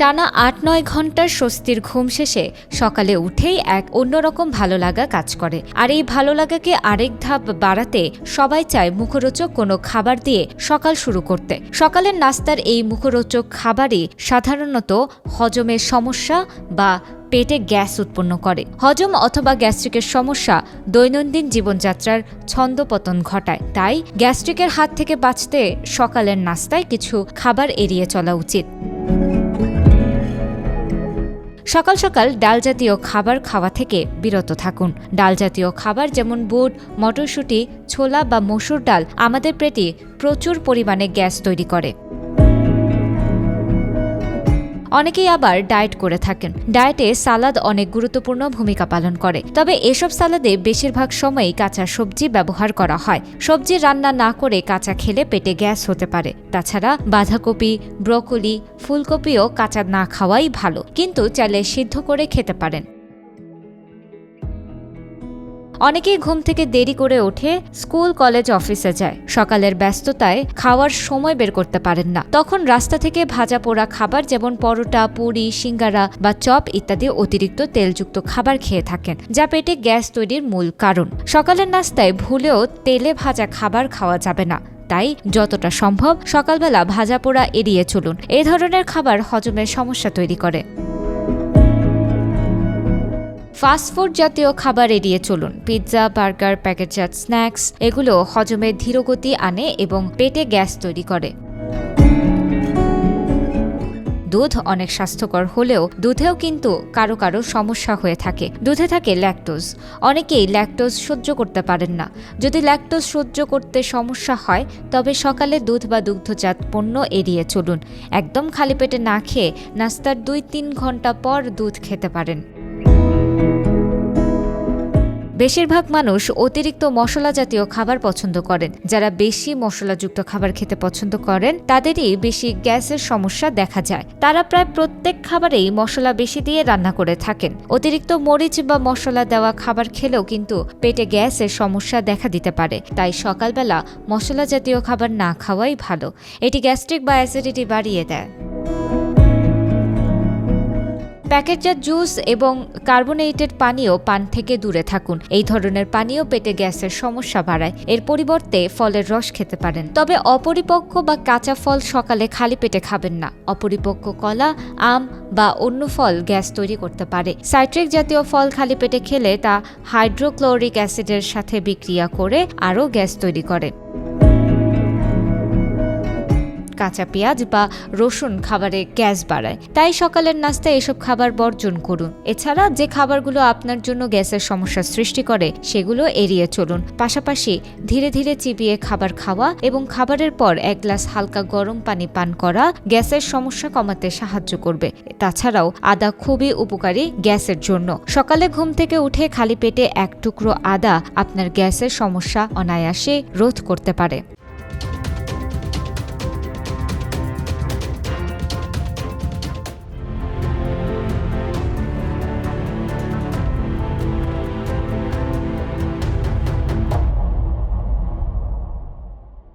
টানা ৮-৯ ঘন্টার স্বস্তির ঘুম শেষে সকালে উঠেই এক অন্যরকম ভালো লাগা কাজ করে। আর এই ভালো লাগাকে আরেক ধাপ বাড়াতে সবাই চায় মুখরোচক কোনো খাবার দিয়ে সকাল শুরু করতে। সকালের নাস্তার এই মুখরোচক খাবারই সাধারণত হজমের সমস্যা বা পেটে গ্যাস উৎপন্ন করে। হজম অথবা গ্যাস্ট্রিকের সমস্যা দৈনন্দিন জীবনযাত্রার ছন্দপতন ঘটায়। তাই গ্যাস্ট্রিকের হাত থেকে বাঁচতে সকালের নাস্তায় কিছু খাবার এড়িয়ে চলা উচিত। সকাল সকাল ডাল জাতীয় খাবার খাওয়া থেকে বিরত থাকুন। ডাল জাতীয় খাবার যেমন বুট, মটরশুঁটি, ছোলা বা মসুর ডাল আমাদের পেটে প্রচুর পরিমাণে গ্যাস তৈরি করে। অনেকেই আবার ডায়েট করে থাকেন। ডায়েটে সালাদ অনেক গুরুত্বপূর্ণ ভূমিকা পালন করে, তবে এসব সালাদে বেশিরভাগ সময়ই কাঁচা সবজি ব্যবহার করা হয়। সবজি রান্না না করে কাঁচা খেলে পেটে গ্যাস হতে পারে। তাছাড়া বাঁধাকপি, ব্রকোলি, ফুলকপিও কাঁচা না খাওয়াই ভালো, কিন্তু চাইলে সিদ্ধ করে খেতে পারেন। অনেকেই ঘুম থেকে দেরি করে ওঠে, স্কুল, কলেজ, অফিসে যায়। সকালের ব্যস্ততায় খাওয়ার সময় বের করতে পারেন না। তখন রাস্তা থেকে ভাজা পোড়া খাবার যেমন পরোটা, পুরি, সিঙ্গারা বা চপ ইত্যাদি অতিরিক্ত তেলযুক্ত খাবার খেয়ে থাকেন, যা পেটে গ্যাস তৈরির মূল কারণ। সকালের নাস্তায় ভুলেও তেলে ভাজা খাবার খাওয়া যাবে না। তাই যতটা সম্ভব সকালবেলা ভাজা পোড়া এড়িয়ে চলুন। এই ধরনের খাবার হজমের সমস্যা তৈরি করে। ফাস্টফুড জাতীয় খাবার এড়িয়ে চলুন। পিৎজা, বার্গার, প্যাকেটজাত স্ন্যাক্স এগুলো হজমের ধীরগতি আনে এবং পেটে গ্যাস তৈরি করে। দুধ অনেক স্বাস্থ্যকর হলেও দুধেও কিন্তু কারো কারো সমস্যা হয়ে থাকে। দুধে থাকে ল্যাকটোজ। অনেকেই ল্যাকটোজ সহ্য করতে পারেন না। যদি ল্যাকটোজ সহ্য করতে সমস্যা হয় তবে সকালে দুধ বা দুগ্ধজাত পণ্য এড়িয়ে চলুন। একদম খালি পেটে না খেয়ে নাস্তার 2-3 ঘন্টা পর দুধ খেতে পারেন। বেশিরভাগ মানুষ অতিরিক্ত মশলা জাতীয় খাবার পছন্দ করেন। যারা বেশি মশলাযুক্ত খাবার খেতে পছন্দ করেন তাদেরই বেশি গ্যাসের সমস্যা দেখা যায়। তারা প্রায় প্রত্যেক খাবারেই মশলা বেশি দিয়ে রান্না করে থাকেন। অতিরিক্ত মরিচ বা মশলা দেওয়া খাবার খেলেও কিন্তু পেটে গ্যাসের সমস্যা দেখা দিতে পারে। তাই সকালবেলা মশলা জাতীয় খাবার না খাওয়াই ভালো। এটি গ্যাস্ট্রিক বা অ্যাসিডিটি বাড়িয়ে দেয়। প্যাকেটজাত জুস এবং কার্বোনেটেড পানীয় পান থেকে দূরে থাকুন। এই ধরনের পানীয় পেটে গ্যাসের সমস্যা বাড়ায়। এর পরিবর্তে ফলের রস খেতে পারেন। তবে অপরিপক্ক বা কাঁচা ফল সকালে খালি পেটে খাবেন না। অপরিপক্ক কলা, আম বা অন্য ফল গ্যাস তৈরি করতে পারে। সাইট্রিক জাতীয় ফল খালি পেটে খেলে তা হাইড্রোক্লোরিক অ্যাসিডের সাথে বিক্রিয়া করে আরও গ্যাস তৈরি করে। কাঁচা পেঁয়াজ বা রসুন খাবারে গ্যাস বাড়ায়। তাই সকালের নাস্তায় এসব খাবার বর্জন করুন। এছাড়া যে খাবারগুলো আপনার জন্য গ্যাসের সমস্যা সৃষ্টি করে সেগুলো এড়িয়ে চলুন। পাশাপাশি ধীরে ধীরে চিবিয়ে খাবার খাওয়া এবং খাবারের পর 1 গ্লাস হালকা গরম পানি পান করা গ্যাসের সমস্যা কমাতে সাহায্য করবে। তাছাড়াও আদা খুবই উপকারী গ্যাসের জন্য। সকালে ঘুম থেকে উঠে খালি পেটে 1 টুকরো আদা আপনার গ্যাসের সমস্যা অনায়াসে রোধ করতে পারে।